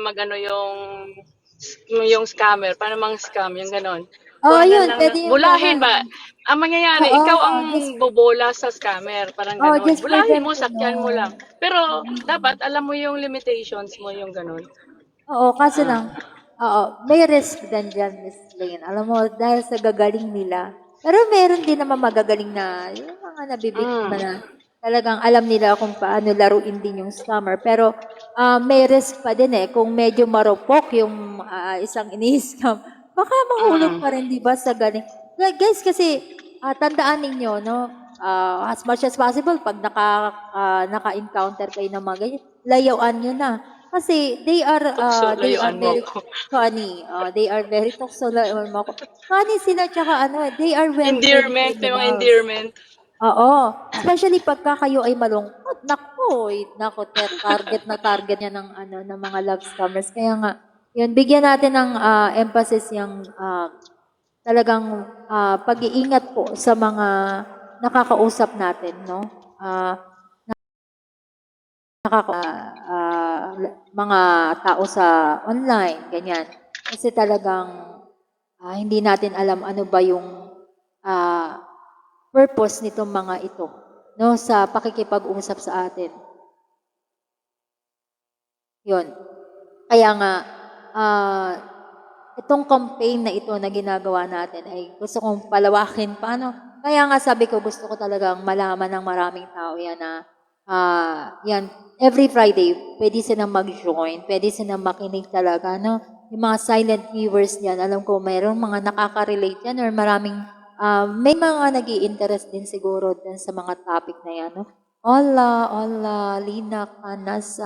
magano yung scammer, paano mang-scam, yung gano'n. Oo, Kuhanan yun, lang pwede ng yung bulahin gano'n. ba? Ang mangyayari, Oo, ikaw ang just, bobola sa scammer, parang gano'n. just for Bulahin them mo, to sakyan mo know. lang. Pero dapat alam mo yung limitations mo, yung gano'n. Oo, kaso Ah, lang, oo, may risk din dyan, Miss Lane. Alam mo, dahil sa gagaling nila. Pero meron din naman magagaling na, yung mga nabibiktima mm, na talagang alam nila kung paano laruin din yung scammer. Pero may risk pa din kung medyo marupok yung isang ini-scam. Baka mahulog mm, pa rin, di ba, sa galing. Like, guys, kasi tandaan ninyo, no, as much as possible, pag naka-encounter kayo ng mga ganyan, layuan nyo na. Kasi tukso, they are layuan mo very ako. funny. They are very toxic. Funny sila, tsaka they are well-trained Endearment, may mga criminals. endearment. Oo. Especially pagka kayo ay malungkot. Naku, target na target niya ng, ng mga love scammers. Kaya nga, yun, bigyan natin ng emphasis yung talagang pag-iingat po sa mga nakakausap natin, no? Ah, mga tao sa online, ganyan. Kasi talagang hindi natin alam ano ba yung ah, purpose nitong mga ito, no, sa pakikipag-usap sa atin. Yun. Kaya nga, ah, itong campaign na ito na ginagawa natin ay gusto kong palawakin pa, no? Kaya nga sabi ko, gusto ko talagang malaman ng maraming tao yan na, yan, every Friday, pwede silang mag-join, pwede silang makinig talaga, no? Yung mga silent viewers yan, alam ko, mayroong mga nakaka-relate yan or maraming, may mga nag interest din siguro din sa mga topic na yan, no? Hola, hola, Lina Canas,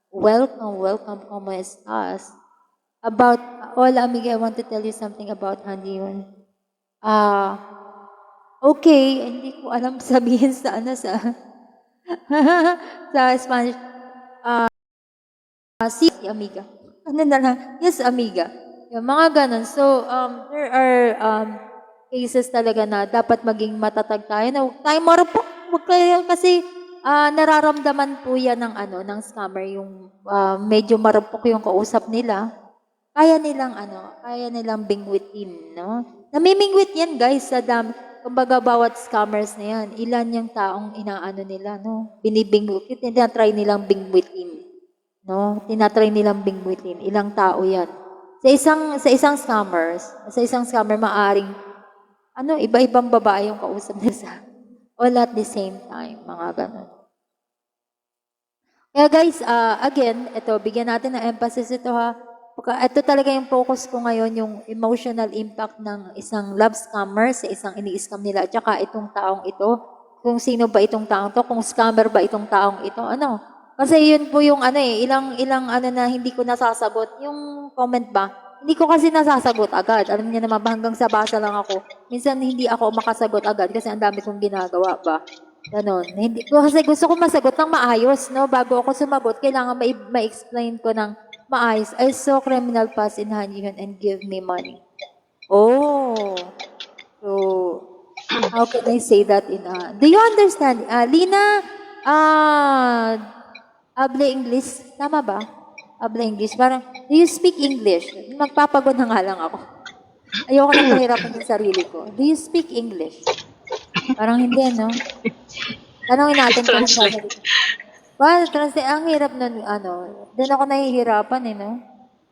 welcome, welcome, ¿cómo estás? About, hola amiga, I want to tell you something about Handyun. Ah, okay, hindi ko alam sabihin sa sa sa Spanish. Si amiga. Ano na lang, yes amiga. Yung mga ganun. So, there are cases talaga na dapat maging matatag tayo na huwag tayo marupok. Huwag kayo kasi nararamdaman po yan ng ng scammer yung medyo marupok yung kausap nila. Kaya nilang bingwitin, no? Namimingwit yan, guys, sa dami. Kumbaga, bawat scammers na yan, ilan yung taong inaano nila, no? Binibingwit, tinatry nilang bingwitin, no? Tinatry nilang bingwitin. Ilang tao yan. Sa isang scammer, maaring, iba-ibang babae yung kausap nila all at the same time, mga ganun. Kaya guys, again, ito, bigyan natin ng emphasis ito ha. Ito talaga yung focus ko ngayon, yung emotional impact ng isang love scammer sa isang ini-scam nila. At saka itong taong ito, kung sino ba itong taong to, kung scammer ba itong taong ito, ano. Kasi yun po yung ilang na hindi ko nasasagot. Yung comment ba, hindi ko kasi nasasagot agad. Alam niyo naman, hanggang sa basa lang ako. Minsan hindi ako makasagot agad kasi ang dami kong ginagawa ba. Ganon. Hindi ko kasi gusto ko masagot ng maayos, no? Bago ako sumagot, kailangan ma-explain ko ng maayos. I saw criminal pass in Hanyuan and give me money. Oh. So, how can I say that in do you understand? Lina, able English? Tama ba? Able English. Parang, do you speak English? Magpapagod na nga lang ako. Ayoko na pahirapan yung sarili ko. Do you speak English? Parang hindi, no? Tanongin natin kung Translate. sasagot. Translate, ang hirap nun, doon ako nahihirapan no?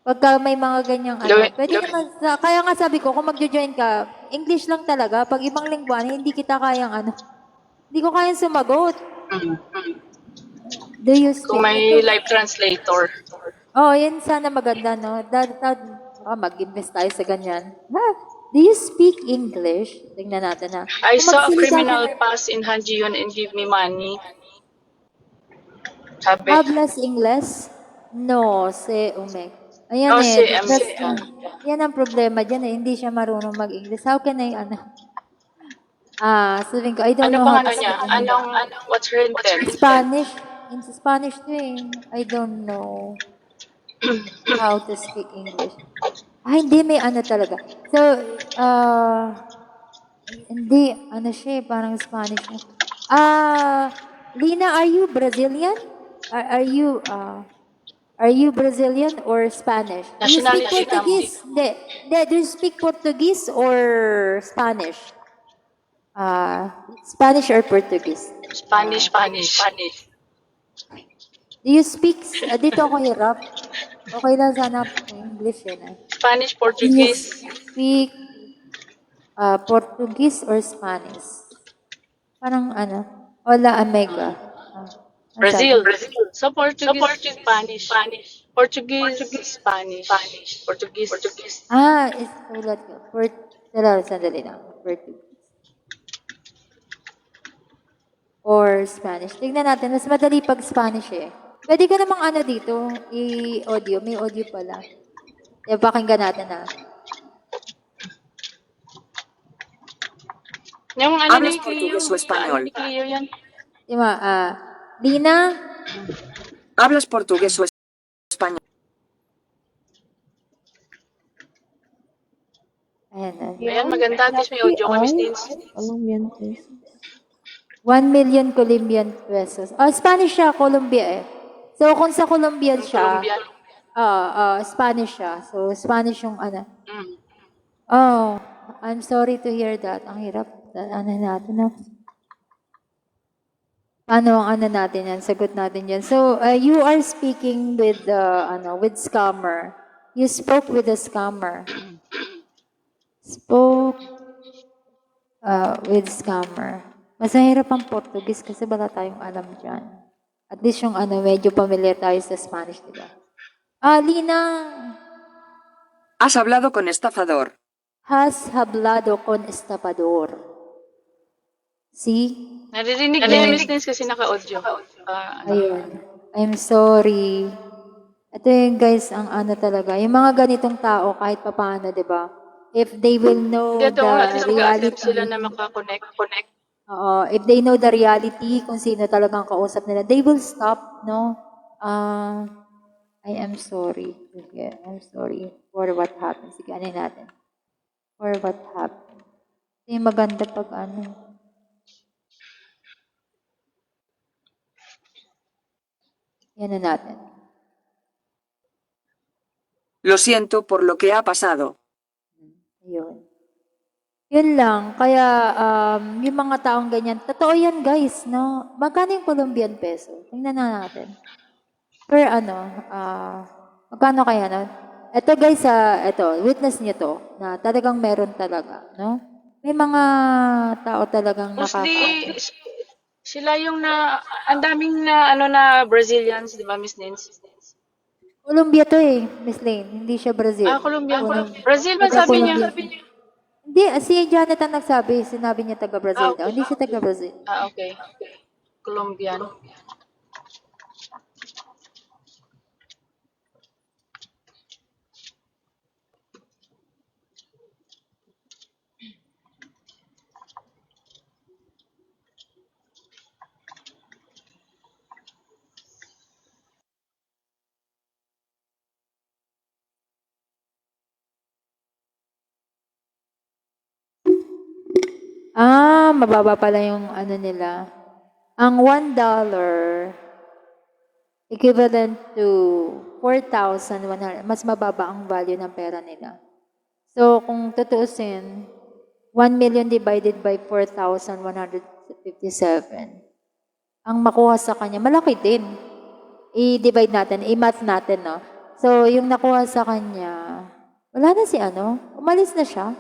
Pagka may mga ganyang Gawin, pwede naman, kaya nga sabi ko, kung magjo-join ka, English lang talaga. Pag ibang lingwahe, hindi kita kayang hindi ko kayang sumagot. Do you kung speak? may live translator. Oh, yan sana maganda, no? Mag-invest tayo sa ganyan. Ha? Do you speak English? Tingnan natin na. I Kung saw a magsalita ka criminal ng pass in Hanjiyon and give me money. Sabi. hablas Ingles? No, se umek. Ayan O si that's, Amiga. yan ang problema dyan hindi siya marunong mag-English. How can I, sabihin ko, I don't Ano know bang how to ano niya? speak English. What's her intent? Spanish? In Spanish to I don't know how to speak English. Hindi, may talaga. So, hindi, siya parang Spanish na. Lina, are you Brazilian? Are you, Are you Brazilian or Spanish? Do you speak Nationality ka mo. Portuguese? Hindi. Hindi. Do you speak Portuguese or Spanish? Spanish or Portuguese? Spanish. Do you speak, dito ako hirap. Okay lang sana English yun. Spanish, Do you Portuguese. speak Portuguese or Spanish? Parang ano? Hola, amiga. Ang sabi? Brazil. So, Portuguese, Spanish. Portuguese, Spanish. Portuguese. Sulat ko. Sandali lang. Portuguese. Or Spanish. Tignan natin. Mas madali pag Spanish eh. Pwede ka namang ano dito, i-audio. May audio pala. Pakinggan natin na. Yung ano ¿Hablas ni Kiyo. portugués o español? Ni Kiyo yan. Diba, Lina, ¿Hablas portugués o español? ayan. Ayan, maganda. At least may audio kami, Stins. Colombian pesos. 1 million Colombian pesos. Spanish siya, Colombia eh. So, kung sa Colombia siya, Colombian. Spanish siya. So, Spanish yung ano. Mm. Oh, I'm sorry to hear that. Ang hirap. Ano natin na. Paano ang ano natin yan? Sagot natin yan. So, you are speaking with with scammer. You spoke with the scammer. Spoke with scammer. Mas mahirap ang Portuguese kasi wala tayong alam dyan. At least yung medyo familiar tayo sa Spanish, di ba? Lina, ¿Has hablado con estafador? has hablado con estafador. See? Naririnig niya yung Stins kasi naka-audio. Ayun. I'm sorry. Ito yung guys, ang ano talaga. Yung mga ganitong tao, kahit papaano, di ba? If they will know Dito, at least the mag-attempt reality, sila na makakonect. if they know the reality, kung sino talagang kausap nila, they will stop, no? I am sorry. Sige, I'm sorry for what happened. Sige, ano natin? For what happened. Ito yung maganda pag ano. Yan na natin. Lo siento por lo que ha pasado. Ayun. Yun lang. Kaya, yung mga taong ganyan, totoo yan guys, no? Magkano yung Colombian peso? Tingnan na natin. Per magkano kaya, no? Ito guys, witness niyo to, na talagang meron talaga, no? May mga tao talagang Mostly, sila yung ang daming na Brazilians, di ba, Miss Nins? Colombia to eh, Miss Lane. Hindi siya Brazil. Colombian. Brazil ba sabi niya? Hindi, si Jonathan nagsabi, sinabi niya taga-Brazil daw. Hindi siya taga-Brazil. Okay. Colombian. Mababa pala yung ano nila. Ang $1 equivalent to 4,100. Mas mababa ang value ng pera nila. So, kung tutuusin, 1 million divided by 4,157. Ang makuha sa kanya, malaki din. I-divide natin, i-math natin, no? So, yung nakuha sa kanya, wala na si umalis na siya.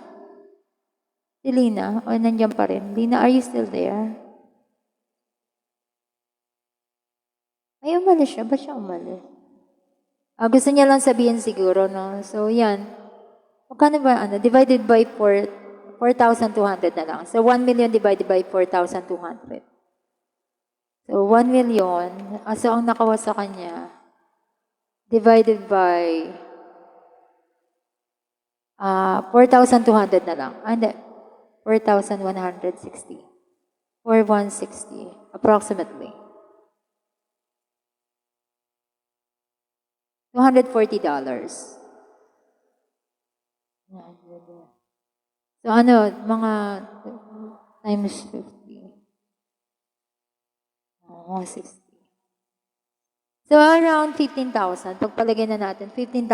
Si Lina, o nandiyan pa rin. Lina, are you still there? Ay, umalis siya. Ba't siya umalis? Gusto niya lang sabihin siguro, no? So, yan. Magkano ba, divided by 4,200 na lang. So, 1 million divided by 4,200. So, 1 million. So, ang nakawa sa kanya, divided by 4,200 na lang. Hindi. 4,160. Or 160, approximately. $240. So, mga times 50. 160. So, around 15,000. Pagpalagay na natin, 15,000